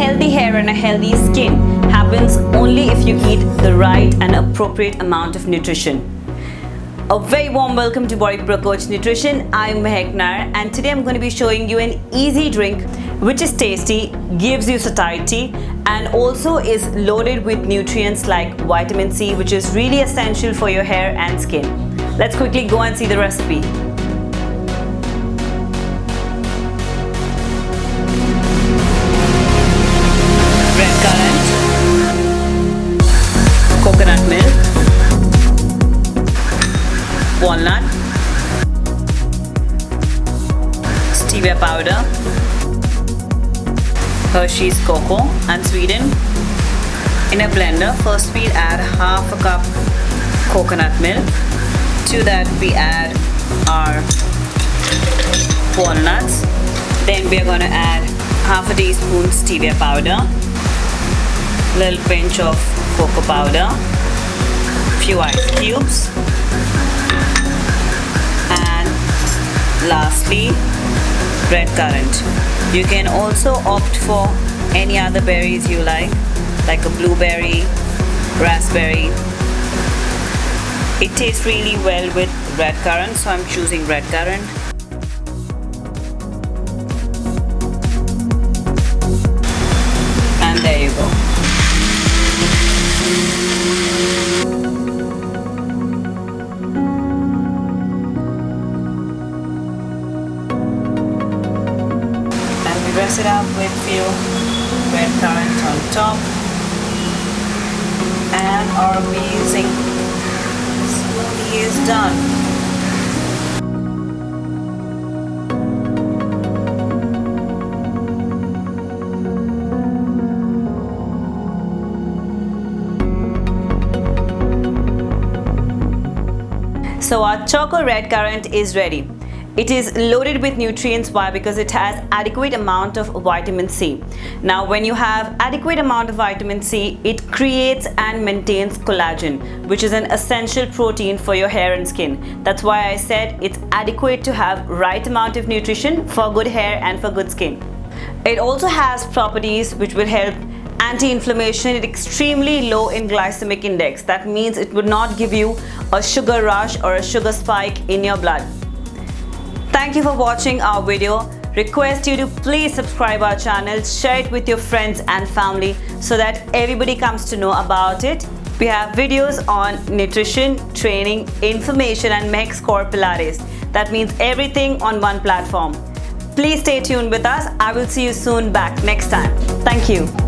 healthy hair and a healthy skin happens only if you eat the right and appropriate amount of nutrition. A very warm welcome to BodyProCoach Nutrition. I'm Maahek Nair, and today I'm going to be showing you an easy drink which is tasty, gives you satiety, and also is loaded with nutrients like vitamin C, which is really essential for your hair and skin. Let's quickly go and see the recipe. Red currant, coconut milk, walnut, stevia powder, Hershey's cocoa unsweetened. In a blender, first we add half a cup coconut milk. To that we add our walnuts. Then we are going to add half a teaspoon stevia powder, little pinch of cocoa powder, few ice cubes, and lastly red currant. You can also opt for any other berries you like a blueberry, raspberry. It tastes really well with red currant, so I'm choosing red currant. And there you go. Dress it up with few red currant on top, and our amazing smoothie is done. So our Choco Redcurrant is ready. It is loaded with nutrients. Why? Because it has adequate amount of vitamin C. Now when you have adequate amount of vitamin C, it creates and maintains collagen, which is an essential protein for your hair and skin. That's why I said it's adequate to have right amount of nutrition for good hair and for good skin. It also has properties which will help anti-inflammation. It's extremely low in glycemic index. That means it would not give you a sugar rush or a sugar spike in your blood. Thank you for watching our video. Request you to please subscribe our channel, share it with your friends and family so that everybody comes to know about it. We have videos on nutrition, training, information, and Maahek's Core Pilates. That means everything on one platform. Please stay tuned with us. I will see you soon back next time. Thank you.